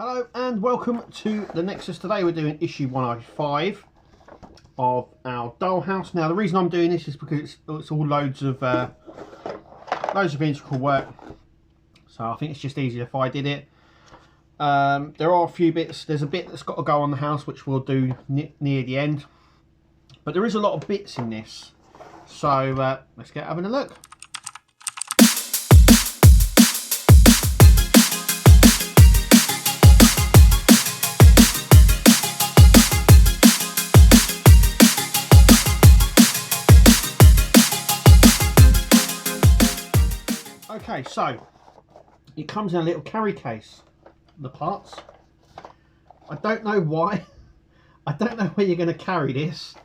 Hello and welcome to the Nexus. Today we're doing issue 105 of our Dollhouse. Now the reason I'm doing this is because it's all loads of integral work, so I think it's just easier if I did it. There are a few bits. There's a bit that's got to go on the house which we'll do near the end, but there is a lot of bits in this, so let's get having a look. Okay, so it comes in a little carry case, the parts. I don't know why. I don't know where you're going to carry this.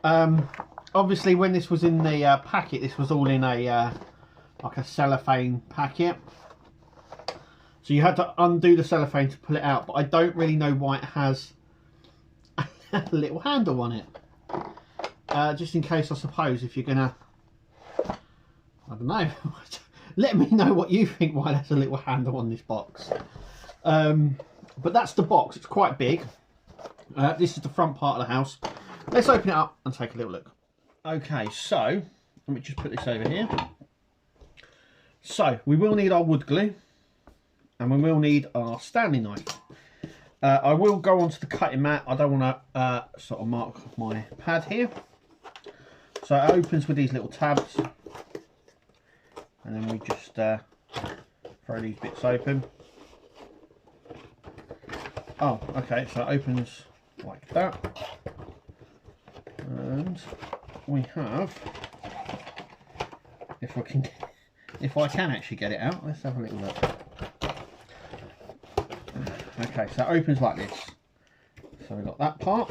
Obviously when this was in the packet, this was all in a like a cellophane packet, so you had to undo the cellophane to pull it out, but I don't really know why it has a little handle on it, just in case, I suppose, if you're gonna, I don't know. Let me know what you think why there's a little handle on this box. But that's the box. It's quite big. This is the front part of the house. Let's open it up and take a little look. Okay, so let me just put this over here. So we will need our wood glue and we will need our Stanley knife. I will go onto the cutting mat. I don't want to sort of mark my pad here. So it opens with these little tabs. And then we just throw these bits open. Oh, okay, so it opens like that. And we have, if I can actually get it out, let's have a little look. Okay, so it opens like this. So we've got that part.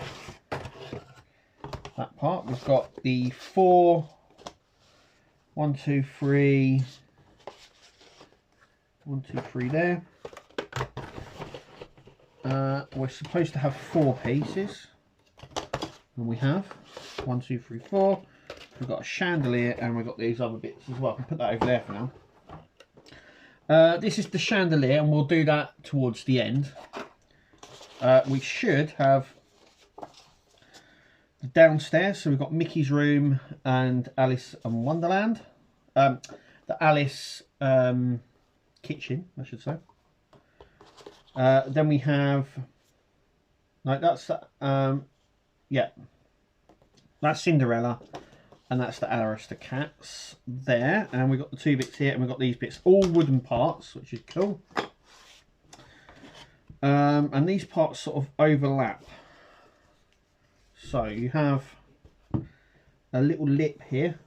That part, we've got the four, 1, 2, 3, 1, 2, 3 there. We're supposed to have 4 pieces, and we have 1, 2, 3, 4. We've got a chandelier and we've got these other bits as well. I can put that over there for now. This is the chandelier and we'll do that towards the end. We should have the downstairs, so we've got Mickey's room and Alice in Wonderland. The Alice kitchen, I should say. Then we have, no, that's yeah, that's Cinderella, and that's the Aristocats there. And we've got the 2 bits here, and we've got these bits, all wooden parts, which is cool. And these parts sort of overlap. So you have a little lip here,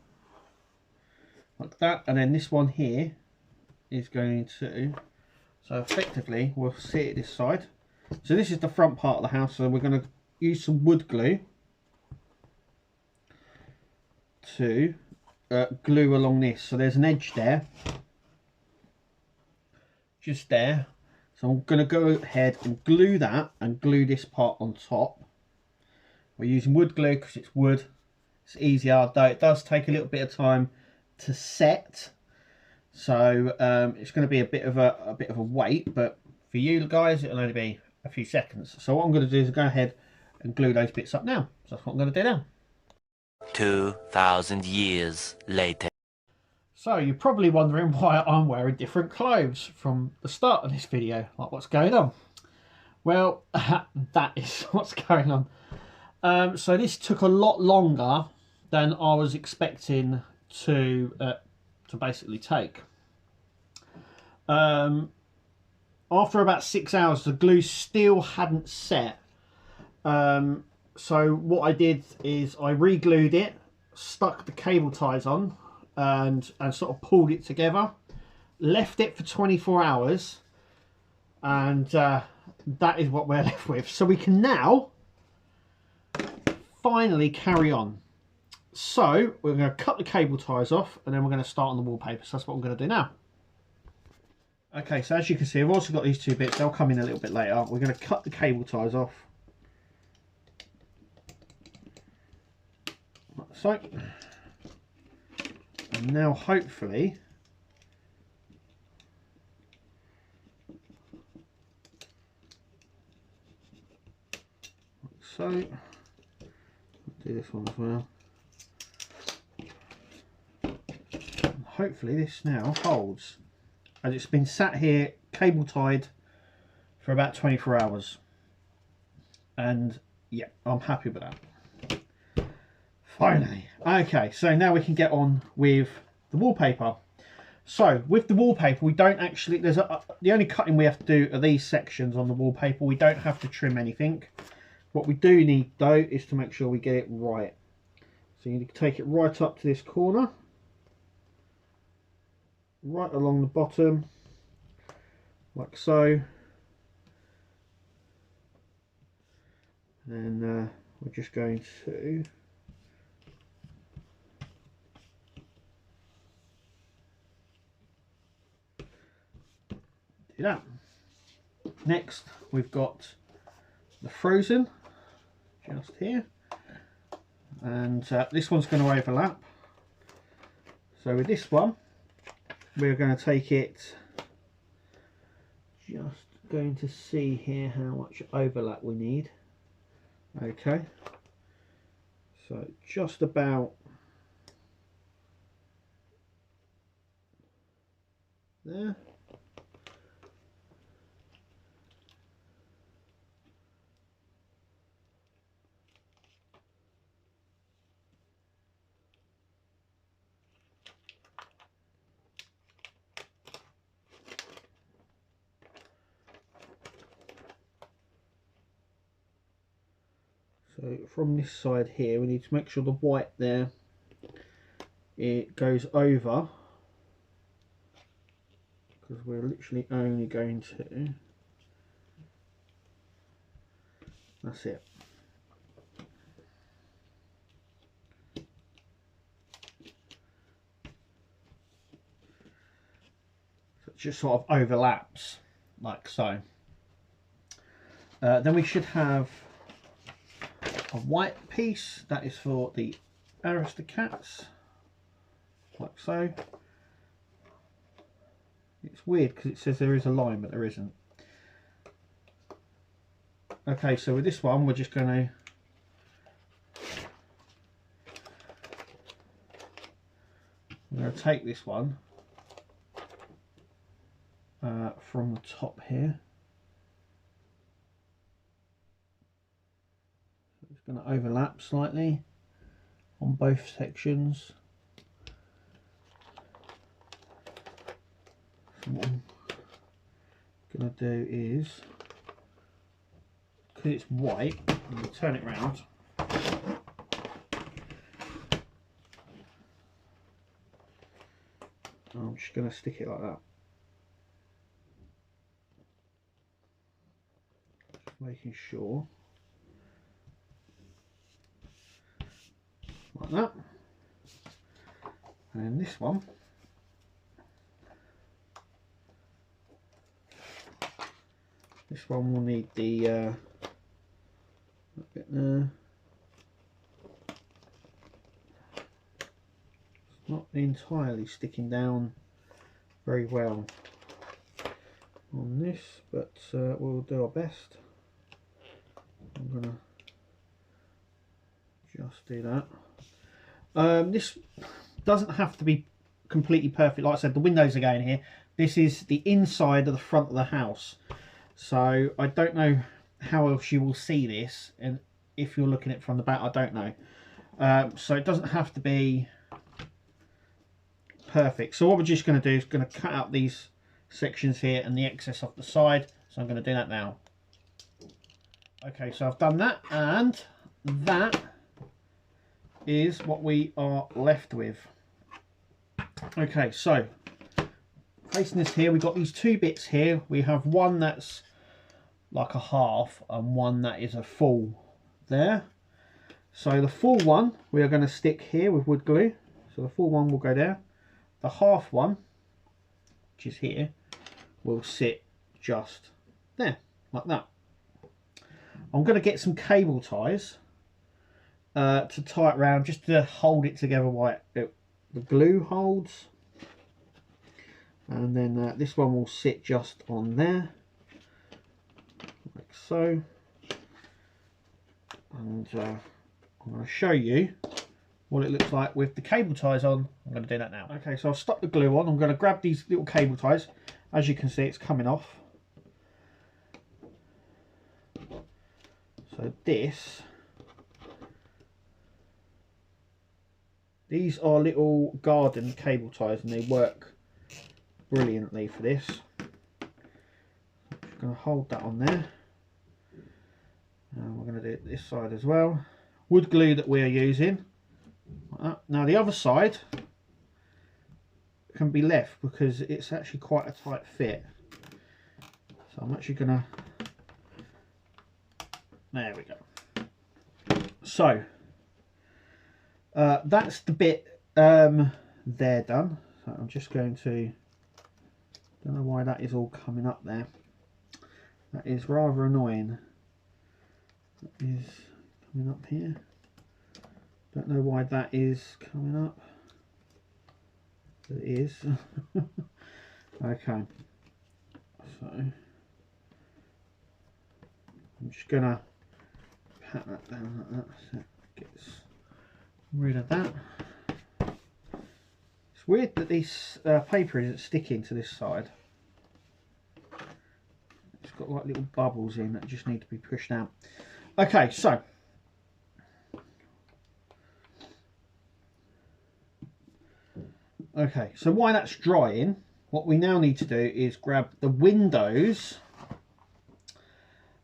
like that, and then this one here is going to, so effectively we'll sit it this side. So this is the front part of the house, so we're going to use some wood glue to glue along this. So there's an edge there, just there. So I'm going to go ahead and glue that and glue this part on top. We're using wood glue because it's wood. It's easier, though it does take a little bit of time to set. So it's going to be a bit of a wait, but for you guys it'll only be a few seconds. So what I'm going to do is go ahead and glue those bits up now. So that's what I'm going to do now. 2,000 years later. So you're probably wondering why I'm wearing different clothes from the start of this video. Like, what's going on? Well, that is what's going on. So this took a lot longer than I was expecting to basically take. After about 6 hours, the glue still hadn't set. So what I did is I re-glued it, stuck the cable ties on, and sort of pulled it together, left it for 24 hours, and that is what we're left with. So we can now finally carry on. So we're going to cut the cable ties off and then we're going to start on the wallpaper. So that's what I'm going to do now. Okay, so as you can see, I've also got these 2 bits. They'll come in a little bit later. We're going to cut the cable ties off like so. And now hopefully so. Do this one as well. And hopefully this now holds, as it's been sat here cable tied for about 24 hours. And yeah, I'm happy with that. Finally. Okay, so now we can get on with the wallpaper. So with the wallpaper, we don't actually, the only cutting we have to do are these sections on the wallpaper. We don't have to trim anything. What we do need though is to make sure we get it right. So you need to take it right up to this corner, right along the bottom, like so. And we're just going to do that. Next we've got the frozen just here, and this one's going to overlap. So with this one we're going to take it, just going to see here how much overlap we need. Okay, so just about there. So from this side here, we need to make sure the white there, it goes over, because we're literally only going to, that's it. So it just sort of overlaps, like so. Then we should have a white piece that is for the Aristocats, like so. It's weird because it says there is a line but there isn't. Okay, so with this one we're just going to take this one from the top here. It's going to overlap slightly on both sections. So what I'm going to do is, because it's white, I'm going to turn it round. I'm just going to stick it like that. Just making sure. Like that. And then this one, will need the that bit there. It's not entirely sticking down very well on this, but we'll do our best. I'm gonna just do that. This doesn't have to be completely perfect. Like I said, the windows are going here. This is the inside of the front of the house, so I don't know how else you will see this, and if you're looking at it from the back, I don't know. So it doesn't have to be perfect. So what we're just going to do is going to cut out these sections here and the excess off the side. So I'm going to do that now. Okay, so I've done that, and that is what we are left with. Okay, so placing this here, we've got these two bits here. We have one that's like a half and one that is a full there. So the full one we are going to stick here with wood glue. So the full one will go there. The half one, which is here, will sit just there, like that. I'm going to get some cable ties to tie it round, just to hold it together while the glue holds. And then this one will sit just on there, like so. And I'm going to show you what it looks like with the cable ties on. I'm going to do that now. Okay, so I've stuck the glue on. I'm going to grab these little cable ties. As you can see, it's coming off. So these are little garden cable ties, and they work brilliantly for this. I'm just going to hold that on there. And we're going to do it this side as well. Wood glue that we're using. Like that. Now the other side can be left because it's actually quite a tight fit. So I'm actually going to... There we go. So that's the bit there done. So I'm just going to... Don't know why that is all coming up there. That is rather annoying. That is coming up here. Don't know why that is coming up. But it is. Okay. So I'm just gonna pat that down like that so it gets rid of that. It's weird that this paper isn't sticking to this side. It's got like little bubbles in that just need to be pushed out. Okay, so while that's drying, what we now need to do is grab the windows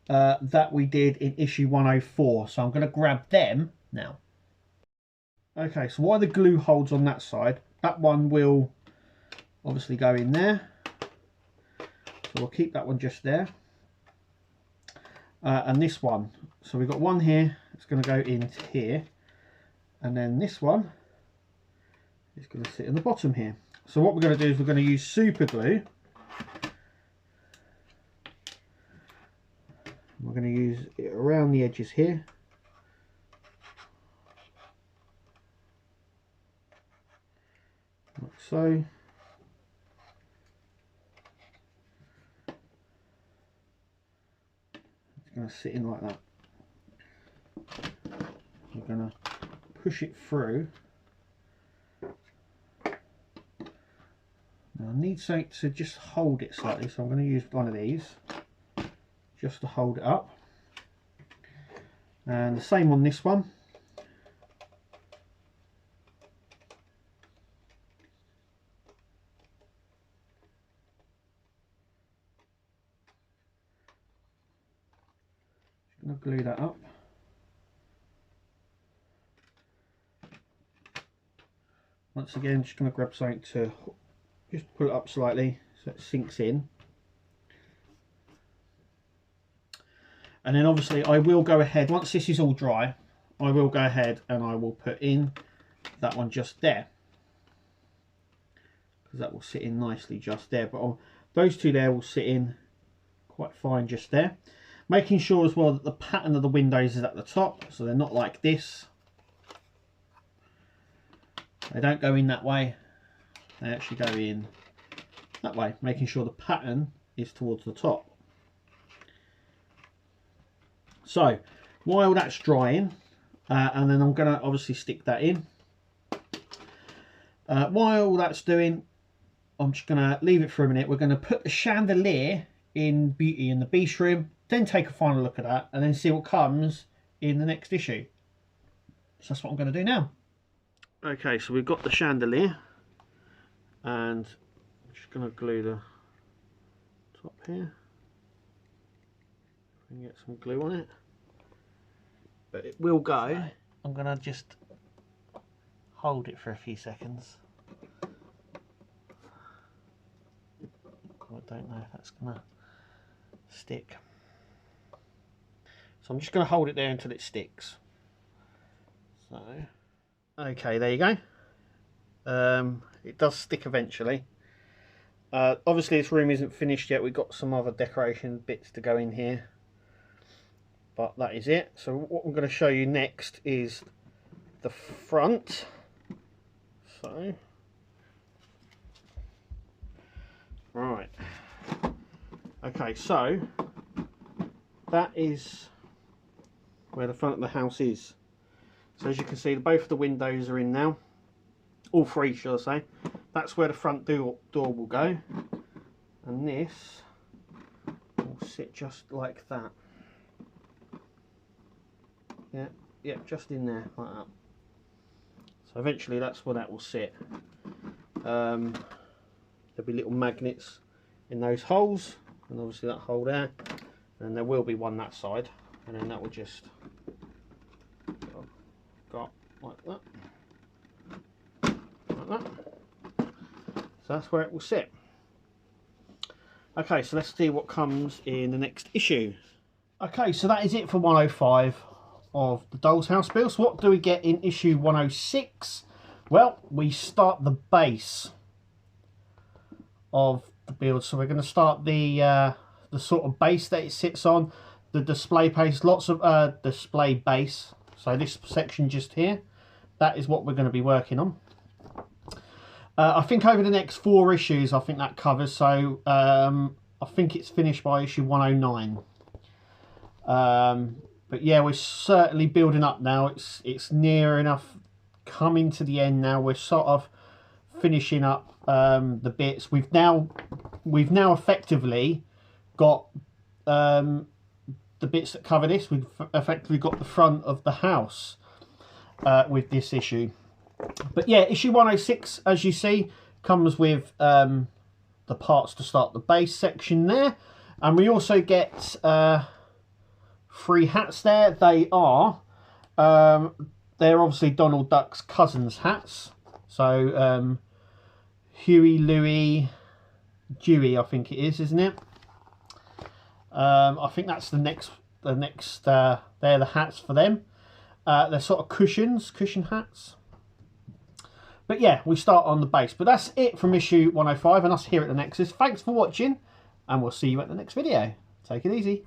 that we did in issue 104. So I'm going to grab them now. Okay, so while the glue holds on that side, that one will obviously go in there. So we'll keep that one just there. And this one, so we've got one here, it's going to go into here, and then this one is going to sit in the bottom here. So what we're going to do is we're going to use super glue. We're going to use it around the edges here. Like so. It's going to sit in like that. We're going to push it through. Now I need something to just hold it slightly, so I'm going to use one of these just to hold it up. And the same on this one. Just going to glue that up. Once again, just going to grab something to just pull it up slightly so it sinks in. And then obviously I will go ahead, once this is all dry, I will go ahead and I will put in that one just there. Because that will sit in nicely just there. But those two there will sit in quite fine just there. Making sure as well that the pattern of the windows is at the top, so they're not like this. They don't go in that way, they actually go in that way, making sure the pattern is towards the top. So while that's drying, and then I'm going to obviously stick that in. While that's doing, I'm just going to leave it for a minute. We're going to put the chandelier in Beauty and the Beast room, then take a final look at that, and then see what comes in the next issue. So that's what I'm going to do now. Okay, so we've got the chandelier, and I'm just going to glue the top here. And get some glue on it, but it will go. I'm going to just hold it for a few seconds. I don't know if that's going to stick, so I'm just going to hold it there until it sticks. So okay, there you go. It does stick eventually. Obviously this room isn't finished yet, we've got some other decoration bits to go in here. But that is it. So what I'm going to show you next is the front. So, right. Okay, so that is where the front of the house is. So as you can see, both of the windows are in now. All three, shall I say. That's where the front door will go. And this will sit just like that. Yeah, just in there, like that. So eventually that's where that will sit. There'll be little magnets in those holes, and obviously that hole there. And there will be one that side, and then that will just go like that. Like that. So that's where it will sit. Okay, so let's see what comes in the next issue. Okay, so that is it for 105 of the Dollhouse build. So what do we get in issue 106? Well, we start the base of the build. So we're going to start the sort of base that it sits on, the display base, lots of display base. So this section just here, that is what we're going to be working on. I think over the next 4 issues, I think that covers. So I think it's finished by issue 109. But yeah, we're certainly building up now. It's near enough coming to the end now. We're sort of finishing up the bits. We've now effectively got the bits that cover this. We've effectively got the front of the house with this issue. But yeah, issue 106, as you see, comes with the parts to start the base section there. And we also get 3 hats there. They are, they're obviously Donald Duck's cousins' hats. So Huey, Louie, Dewey, I think it is, isn't it? I think that's the next. They're the hats for them. They're sort of cushion hats. But yeah, we start on the base. But that's it from issue 105 and us here at the Nexus. Thanks for watching, and we'll see you at the next video. Take it easy.